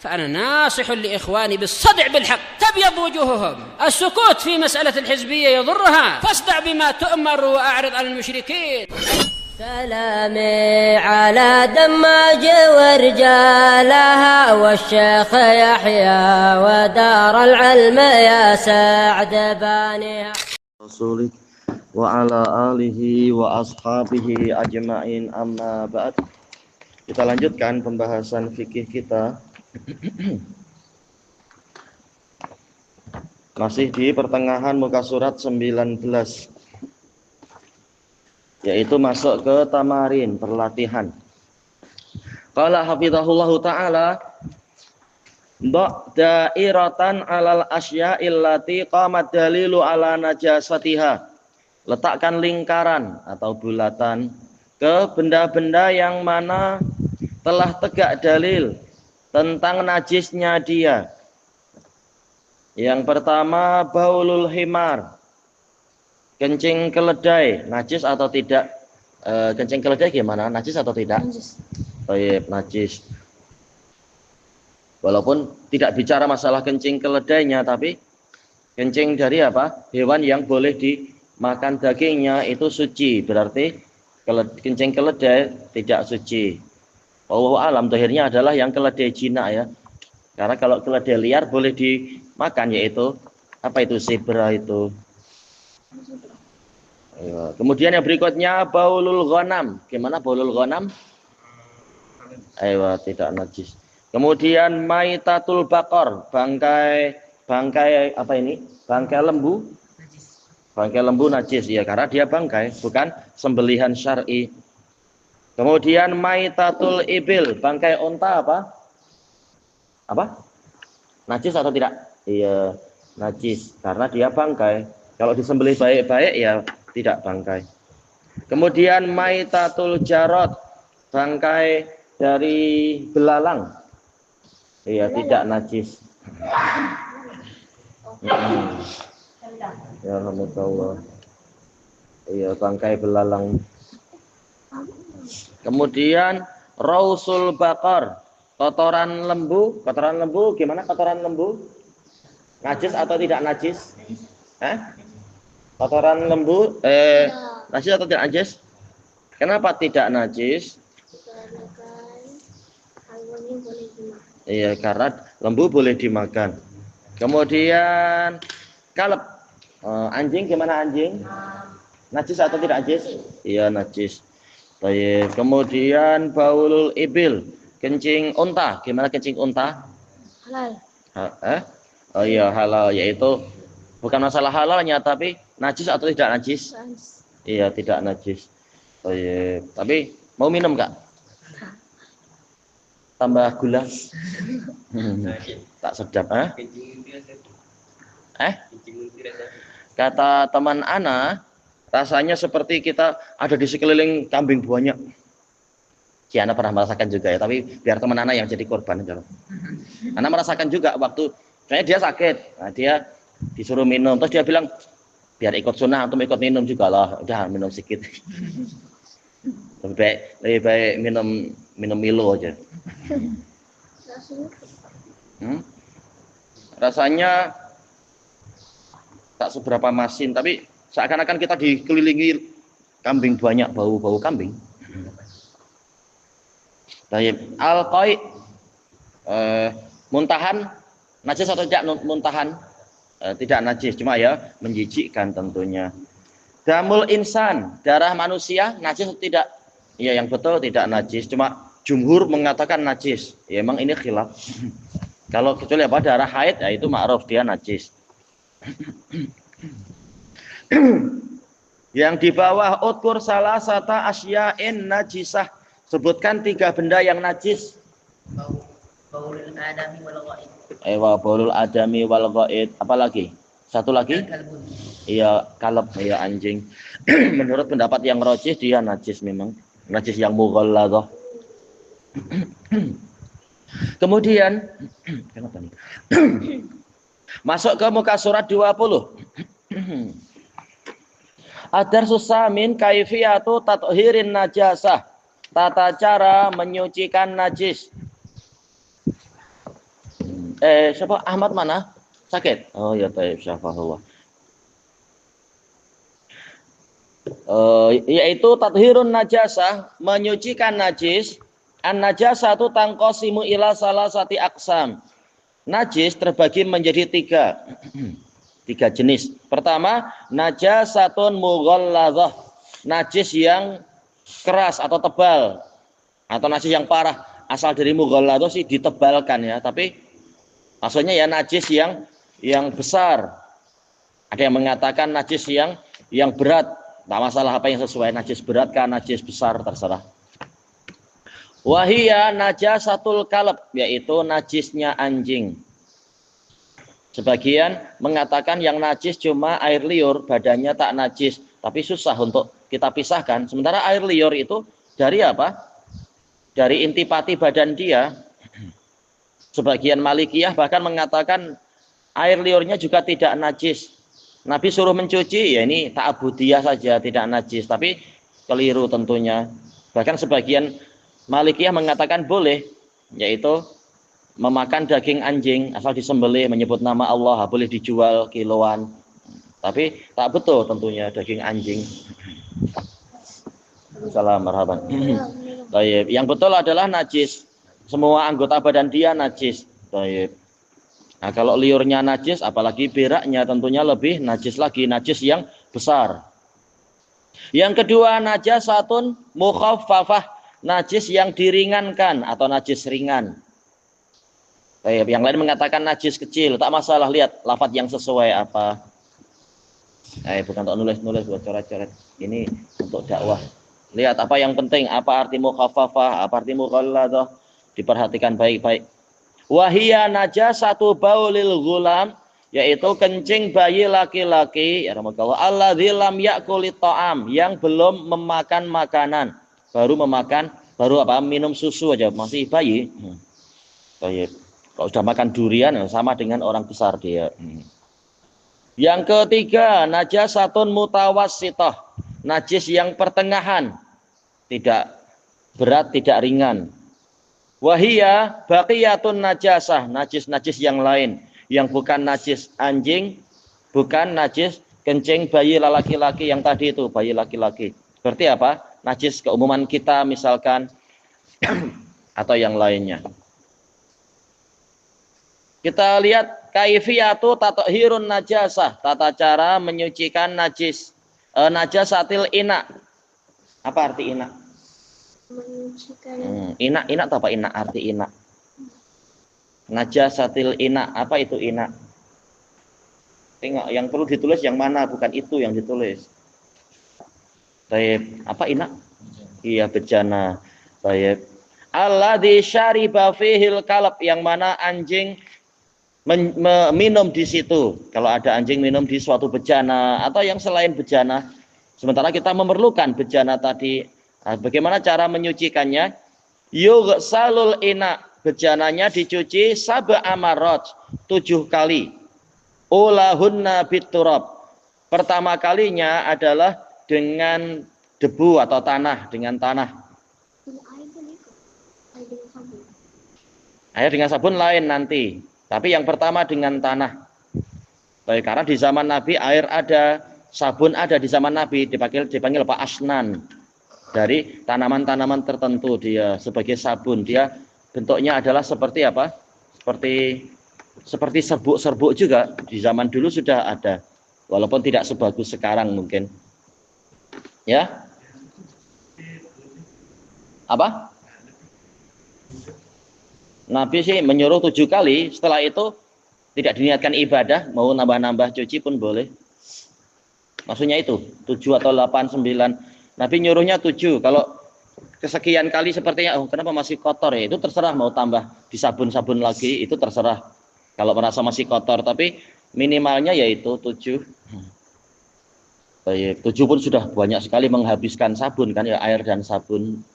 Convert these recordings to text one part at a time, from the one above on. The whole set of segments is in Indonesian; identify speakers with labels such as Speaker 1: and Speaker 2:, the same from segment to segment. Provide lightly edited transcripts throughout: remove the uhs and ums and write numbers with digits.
Speaker 1: فأنا ناصح لإخواني بالصدع بالحق تبيض وجوههم. السكوت في مسألة الحزبية يضرها، فاصدع بما تؤمر وأعرض عن المشركين.
Speaker 2: سلامي على دماج ورجالها والشيخ يحيى ودار العلم يا سعد بانيها
Speaker 3: رسولك وعلى alihi wa ashabihi ajma'in, amma ba'd. Kita lanjutkan pembahasan fikih kita. Masih di pertengahan muka surat 19, yaitu masuk ke tamarin, perlatihan. Qala hafizahullahu ta'ala, dairatan alal asya'il lati qamat dalilu ala najasatiha. Letakkan lingkaran atau bulatan ke benda-benda yang mana telah tegak dalil tentang najisnya dia. Yang pertama, baulul himar, kencing keledai, najis atau tidak? Kencing keledai gimana? Najis atau tidak? Najis. Baik, najis. Walaupun tidak bicara masalah kencing keledainya, tapi kencing dari apa? Hewan yang boleh dimakan dagingnya itu suci. Berarti kencing keledai tidak suci. Wallahu alam, dohirnya adalah yang keledai jinak ya. Karena kalau keledai liar boleh dimakan, yaitu apa itu? Zebra itu. Kemudian yang berikutnya baulul ghanam. Gimana baulul ghanam? Ayo, tidak najis. Kemudian maitatul bakor, bangkai apa ini? Bangkai lembu. Bangkai lembu najis ya, karena dia bangkai, bukan sembelihan syar'i. Kemudian maitatul ibil, bangkai unta apa? Apa? Najis atau tidak? Iya, najis karena dia bangkai. Kalau disembelih baik-baik ya tidak bangkai. Kemudian maitatul jarot, bangkai dari belalang. Iya, tidak najis. Ya alhamdulillah. Iya, bangkai belalang. Kemudian rausul bakar, kotoran lembu. Kotoran lembu gimana? Kotoran lembu najis atau tidak najis? Kotoran lembu najis atau tidak najis? Kenapa tidak najis? Iya, karena lembu boleh dimakan. Kemudian kaleb, anjing gimana anjing? Najis atau tidak najis? Iya, najis. Baik. Kemudian baulul ibil, kencing unta. Gimana kencing unta?
Speaker 2: halal.
Speaker 3: Oh iya, halal, yaitu bukan masalah halalnya, tapi najis atau tidak najis? Iya, tidak najis. Baik. Tapi mau minum Kak? Tambah gula? Tak sedap, Kata teman Ana, rasanya seperti kita ada di sekeliling kambing banyak. Si Ana pernah merasakan juga ya, tapi biar teman Ana yang jadi korban. Ana merasakan juga waktu kayaknya dia sakit, nah, dia disuruh minum, terus dia bilang biar ikut sunnah antum ikut minum juga lah, udah minum sedikit. Lebih baik minum Milo aja. Rasanya tak seberapa masin, tapi seakan-akan kita dikelilingi kambing banyak, bau kambing. Baik, al-qai, muntahan najis atau tidak muntahan? Tidak najis, cuma ya menjijikkan tentunya. Damul insan, darah manusia najis atau tidak? Ya, yang betul tidak najis, cuma jumhur mengatakan najis. Ya emang ini khilaf. Kalau kecuali apa darah haid, ya itu ma'ruf dia najis. Yang di bawah utkur salah sata asya'in najisah, sebutkan 3 benda yang najis.
Speaker 2: Baulul adami wal ghaid.
Speaker 3: Baulul adami wal ghaid. Apa lagi? Satu lagi? Iya, kalb, ya anjing. Menurut pendapat yang rajih dia najis memang. Najis yang mughalladhah. Kemudian kenapa nih? Masuk ke muka surat 20. Ad-darsus samin kaifiyatu tathirin najasah. Tata cara menyucikan najis. Siapa? Ahmad mana? Sakit? Oh ya, taib, syafahullah. Yaitu tathhirun najasah, menyucikan najis. An najasatu tangqasimu ila salasati aqsam. Najis terbagi menjadi tiga jenis. Pertama, najasatun mughalladzah, najis yang keras atau tebal, atau najis yang parah. Asal dari mughalladzah sih ditebalkan ya, tapi maksudnya ya najis yang besar. Ada yang mengatakan najis yang berat. Tak masalah apa yang sesuai, najis berat kan najis besar terserah. Wahia najasatul kalb, yaitu najisnya anjing. Sebagian mengatakan yang najis cuma air liur, badannya tak najis, tapi susah untuk kita pisahkan. Sementara air liur itu dari apa? Dari intipati badan dia. Sebagian Malikiyah bahkan mengatakan air liurnya juga tidak najis. Nabi suruh mencuci, ya ini ta'abudiyah saja, tidak najis, tapi keliru tentunya. Bahkan sebagian Malikiyah mengatakan boleh, yaitu memakan daging anjing asal disembelih menyebut nama Allah, boleh dijual kiloan. Tapi tak betul tentunya daging anjing. Salam marhaban. Baik, yang betul adalah najis. Semua anggota badan dia najis. Baik. Nah, kalau liurnya najis, apalagi beraknya tentunya lebih najis lagi, najis yang besar. Yang kedua, najasatun mukhaffafah, najis yang diringankan atau najis ringan. Baik, yang lain mengatakan najis kecil, tak masalah, lihat lafaz yang sesuai apa. Bukan untuk nulis-nulis buat coret-coret. Ini untuk dakwah. Lihat apa yang penting, apa arti mukhaffafah, apa arti mughalladzah, diperhatikan baik-baik. Wahia najasatu baulil ghulam, yaitu kencing bayi laki-laki, ya rahmatullah, alladzi lam yakulit ta'am, yang belum memakan makanan, baru minum susu aja, masih bayi. Baik. Kalau sudah makan durian sama dengan orang besar dia. Yang ketiga, najasatun mutawassithah, najis yang pertengahan, tidak berat, tidak ringan. Wahia baqiyatun najasah, najis-najis yang lain, yang bukan najis anjing, bukan najis kencing bayi laki-laki yang tadi itu, bayi laki-laki. Berarti apa? Najis keumuman kita misalkan atau yang lainnya. Kita lihat kaifiyatu tathhirun najasah, tata cara menyucikan najis. Najasatil ina. Apa arti ina? Menyucikan. Ina atau apa ina? Arti ina. Najasatil ina. Apa itu ina? Tengok, yang perlu ditulis yang mana, bukan itu yang ditulis. Baik, apa ina? Iya, bejana. Baik. Alladzi syariba fihil kalb, yang mana anjing minum di situ. Kalau ada anjing minum di suatu bejana atau yang selain bejana, sementara kita memerlukan bejana tadi. Nah, bagaimana cara menyucikannya? Yughsalul ina, bejananya dicuci sab'a marrat, 7 kali. Ulahunna biturab, pertama kalinya adalah dengan debu atau tanah, dengan tanah. Air dengan sabun lain nanti, tapi yang pertama dengan tanah. Baik, karena di zaman Nabi air ada, sabun ada di zaman Nabi, dipanggil apa? Asnan. Dari tanaman-tanaman tertentu dia sebagai sabun. Dia bentuknya adalah seperti apa? Seperti serbuk-serbuk juga. Di zaman dulu sudah ada, walaupun tidak sebagus sekarang mungkin. Ya? Apa? Nabi sih menyuruh 7 kali. Setelah itu tidak diniatkan ibadah, mau nambah-nambah cuci pun boleh. Maksudnya itu 7 atau 8, 9. Nabi nyuruhnya 7. Kalau kesekian kali sepertinya, kenapa masih kotor ya? Itu terserah, mau tambah di sabun-sabun lagi, itu terserah. Kalau merasa masih kotor, tapi minimalnya yaitu 7. Baik, 7 pun sudah banyak sekali menghabiskan sabun kan ya, air dan sabun.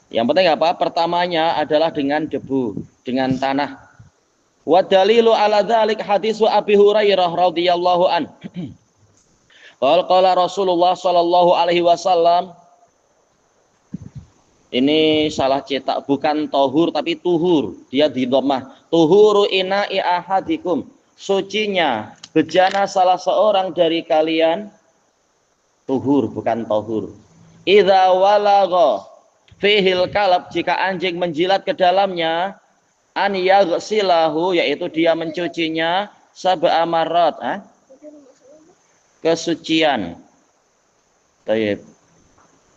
Speaker 3: Yang penting apa? Pertamanya adalah dengan debu, dengan tanah. Wa dalilu ala dzalik hadisu Abi Hurairah radhiyallahu an. Qala Rasulullah sallallahu alaihi wasallam. Ini salah cetak, bukan tohur tapi tuhur. Dia di dhammah. Tuhuru ina'i ahadikum, sucinya bejana salah seorang dari kalian, tuhur bukan tohur. Idza walagha fihil kalab, jika anjing menjilat ke dalamnya, an yaghsilahu, yaitu dia mencucinya sab'a marrat, kesucian. Baik.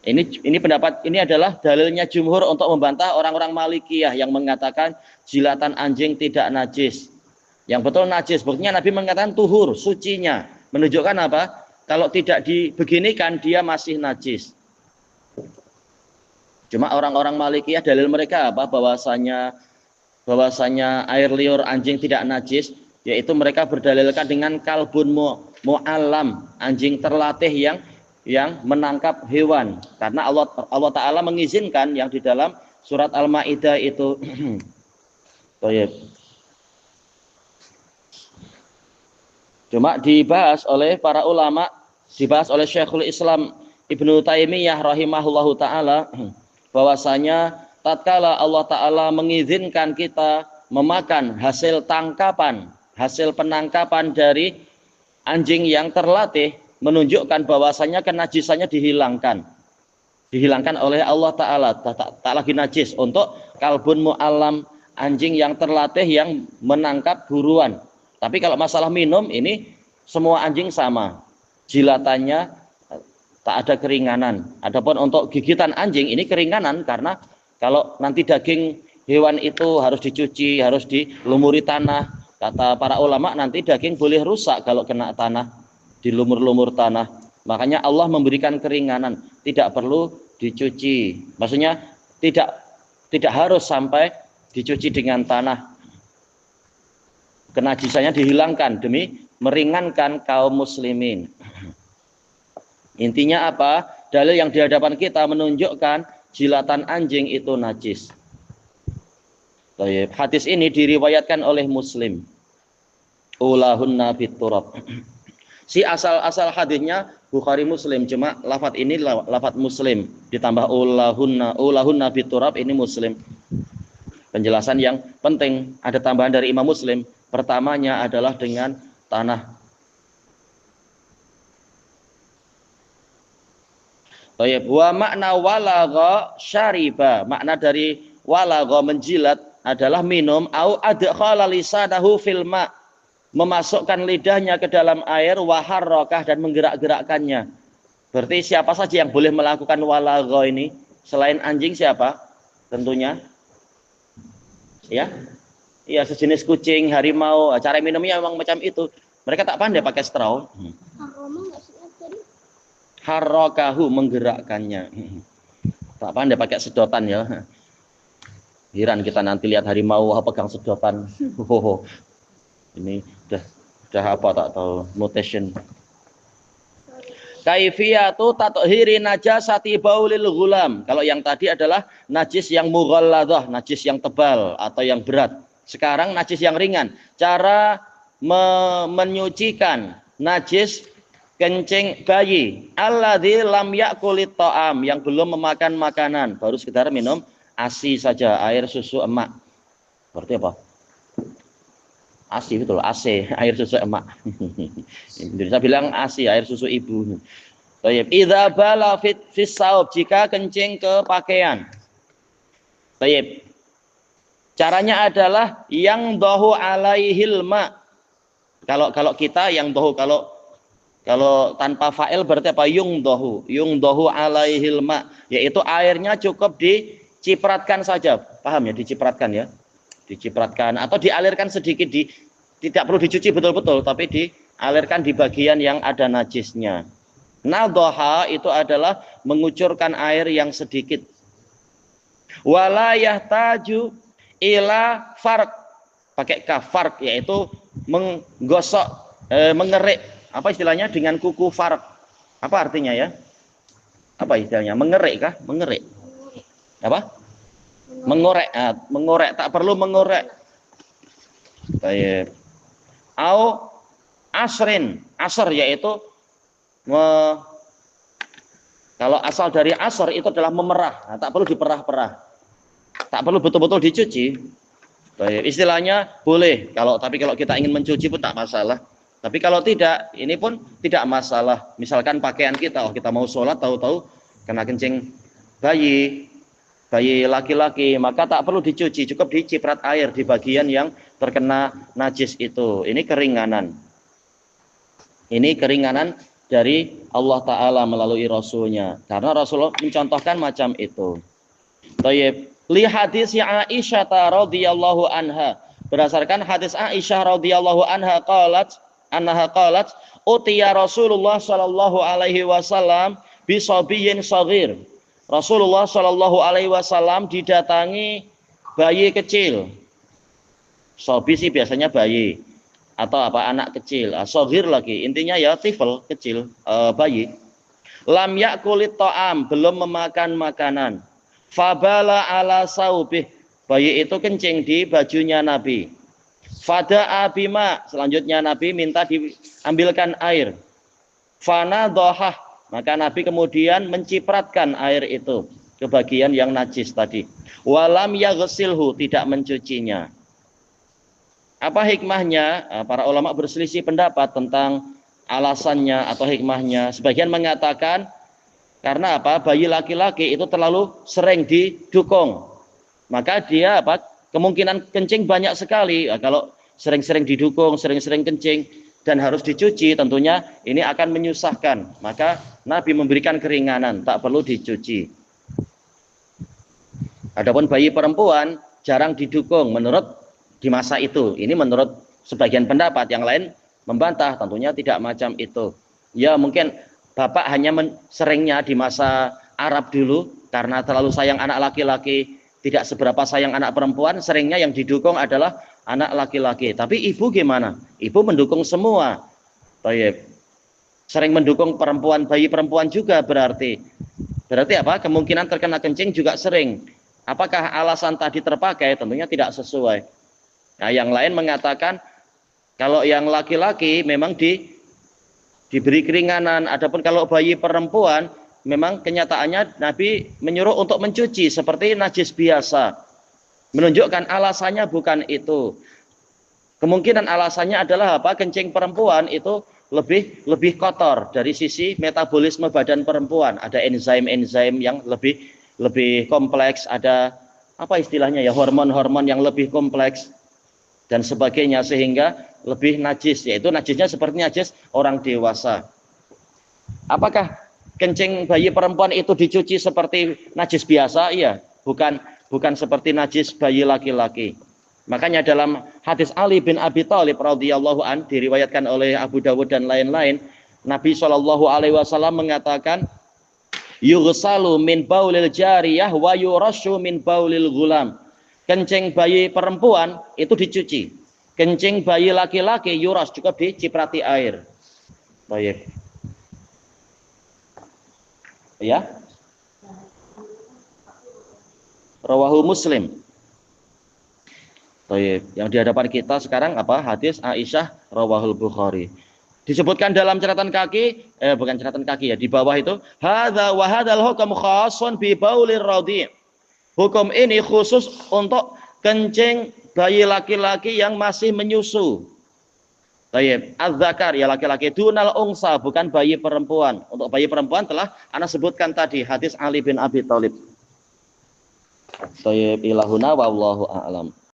Speaker 3: Ini pendapat, ini adalah dalilnya jumhur untuk membantah orang-orang Malikiyah yang mengatakan jilatan anjing tidak najis. Yang betul najis. Buktinya Nabi mengatakan tuhur, sucinya. Menunjukkan apa? Kalau tidak dibeginikan dia masih najis. Cuma orang-orang Malikiyah dalil mereka apa? Bahwasanya air liur anjing tidak najis, yaitu mereka berdalilkan dengan kalbun mu'allam, anjing terlatih yang menangkap hewan, karena Allah Ta'ala mengizinkan yang di dalam surat Al-Maidah itu. Cuma dibahas oleh para ulama, dibahas oleh Syekhul Islam Ibnu Taimiyah rahimahullahu ta'ala, bahwasanya tatkala Allah Ta'ala mengizinkan kita memakan hasil tangkapan, hasil penangkapan dari anjing yang terlatih, menunjukkan bahwasanya kenajisannya dihilangkan oleh Allah Ta'ala, tak lagi najis untuk kalbun mu'allam, anjing yang terlatih yang menangkap buruan. Tapi kalau masalah minum, ini semua anjing sama, jilatannya tak ada keringanan. Adapun untuk gigitan anjing ini keringanan, karena kalau nanti daging hewan itu harus dicuci, harus dilumuri tanah. Kata para ulama nanti daging boleh rusak kalau kena tanah, dilumur-lumur tanah. Makanya Allah memberikan keringanan, tidak perlu dicuci. Maksudnya tidak harus sampai dicuci dengan tanah. Kenajisannya dihilangkan demi meringankan kaum muslimin. Intinya apa? Dalil yang di hadapan kita menunjukkan jilatan anjing itu najis. Hadis ini diriwayatkan oleh Muslim. Ulahunna biturab. Si asal hadisnya Bukhari Muslim, cuma lafadz ini lafadz Muslim ditambah ulahunna biturab, ini Muslim. Penjelasan yang penting, ada tambahan dari Imam Muslim. Pertamanya adalah dengan tanah. Wa makna walagha syariba, makna dari walagha menjilat adalah minum, au adkhala lisanahu fil ma, memasukkan lidahnya ke dalam air, waharrokah, dan menggerak-gerakkannya. Berarti siapa saja yang boleh melakukan walagha ini selain anjing? Siapa? Tentunya ya sejenis kucing, harimau. Cara minumnya memang macam itu. Mereka tak pandai pakai straw. Harrokahu, menggerakkannya. Tak pandai pakai sedotan ya. Heran kita nanti lihat harimau pegang sedotan. Ini udah apa tak tahu, mutation. Kaifiyatu tathhiri najasati baulil ghulam. Kalau yang tadi adalah najis yang mughalladhah, najis yang tebal atau yang berat. Sekarang najis yang ringan. Cara menyucikan najis kencing bayi, alladzi lam yakulit ta'am, yang belum memakan makanan, baru sekedar minum ASI saja, air susu emak. Berarti apa? ASI, betul, AC, air susu emak. Indonesia bilang ASI, air susu ibu. Baik, idza bala fis saub, jika kencing ke pakaian. Baik. Caranya adalah yang dohu alaihil ma. Kalau kita yang dohu, kalau tanpa fa'il berarti apa? Yung dohu alaihil ma, yaitu airnya cukup dicipratkan saja. Paham ya, dicipratkan ya? Dicipratkan atau dialirkan sedikit, tidak perlu dicuci betul-betul, tapi dialirkan di bagian yang ada najisnya. Nadhaha itu adalah mengucurkan air yang sedikit. Wala yahtaju ila farq, pakai kafar, yaitu menggosok, mengerik. Apa istilahnya dengan kuku farq? Apa artinya ya? Apa istilahnya? Mengerik kah? Mengerik. Apa? Mengorek, mengorek, tak perlu mengorek. Baik. Au asrin, asr yaitu kalau asal dari asr itu adalah memerah, tak perlu diperah-perah, tak perlu betul-betul dicuci. Baik, istilahnya boleh tapi kalau kita ingin mencuci pun tak masalah. Tapi kalau tidak, ini pun tidak masalah. Misalkan pakaian kita, kita mau sholat tahu-tahu kena kencing bayi laki-laki, maka tak perlu dicuci, cukup diciprat air di bagian yang terkena najis itu. Ini keringanan. Ini keringanan dari Allah Ta'ala melalui Rasulnya. Karena Rasulullah mencontohkan macam itu. Tayyib. Li hadis Aisyah radhiyallahu anha. Berdasarkan hadis Aisyah radhiyallahu anha qalat utiya Rasulullah sallallahu alaihi wasallam bi sabiyyin shaghir. Rasulullah sallallahu alaihi wasallam didatangi bayi kecil. Sabi sih biasanya bayi atau anak kecil. Shaghir lagi, intinya ya tifl kecil, bayi. Lam yakulit ta'am, belum memakan makanan. Fabala ala saubih, bayi itu kencing di bajunya Nabi. Fada'a bima, selanjutnya Nabi minta diambilkan air. Fana dohah, maka Nabi kemudian mencipratkan air itu ke bagian yang najis tadi. Walam yaghsilhu, tidak mencucinya. Apa hikmahnya? Para ulama berselisih pendapat tentang alasannya atau hikmahnya. Sebagian mengatakan karena bayi laki-laki itu terlalu sering didukung, maka dia kemungkinan kencing banyak sekali. Kalau sering-sering didukung, sering-sering kencing dan harus dicuci, tentunya ini akan menyusahkan. Maka Nabi memberikan keringanan, tak perlu dicuci. Adapun bayi perempuan jarang didukung di masa itu. Ini menurut sebagian pendapat, yang lain membantah, tentunya tidak macam itu. Ya mungkin bapak hanya seringnya di masa Arab dulu, karena terlalu sayang anak laki-laki, tidak seberapa sayang anak perempuan, seringnya yang didukung adalah anak laki-laki. Tapi ibu gimana? Ibu mendukung semua. Baik. Sering mendukung bayi perempuan juga berarti apa? Kemungkinan terkena kencing juga sering. Apakah alasan tadi terpakai? Tentunya tidak sesuai. Nah, yang lain mengatakan kalau yang laki-laki memang diberi keringanan. Adapun kalau bayi perempuan, memang kenyataannya Nabi menyuruh untuk mencuci seperti najis biasa. Menunjukkan alasannya bukan itu. Kemungkinan alasannya adalah kencing perempuan itu lebih kotor dari sisi metabolisme badan perempuan. Ada enzim-enzim yang lebih kompleks, ada istilahnya ya, hormon-hormon yang lebih kompleks dan sebagainya, sehingga lebih najis, yaitu najisnya seperti najis orang dewasa. Apakah kencing bayi perempuan itu dicuci seperti najis biasa? Iya, bukan seperti najis bayi laki-laki. Makanya dalam hadis Ali bin Abi Thalib radhiyallahu an, diriwayatkan oleh Abu Dawud dan lain-lain, Nabi SAW mengatakan, yughsalu min baulil jariyah wa yurashu min baulil ghulam. Kencing bayi perempuan itu dicuci. Kencing bayi laki-laki yuras, cukup diciprati air. Baik. Ya. Rawahu Muslim. Baik. Yang di hadapan kita sekarang hadis Aisyah rawahul Bukhari. Disebutkan dalam catatan kaki, bukan catatan kaki ya, di bawah itu, hadza wa hadzal hukm khassun bi baulir radhi'. Hukum ini khusus untuk kencing bayi laki-laki yang masih menyusu. Baik, az-zakar ya laki-laki, dunal unsa, bukan bayi perempuan. Untuk bayi perempuan telah ana sebutkan tadi hadis Ali bin Abi Thalib. Baik, ilahuna wallahu a'lam.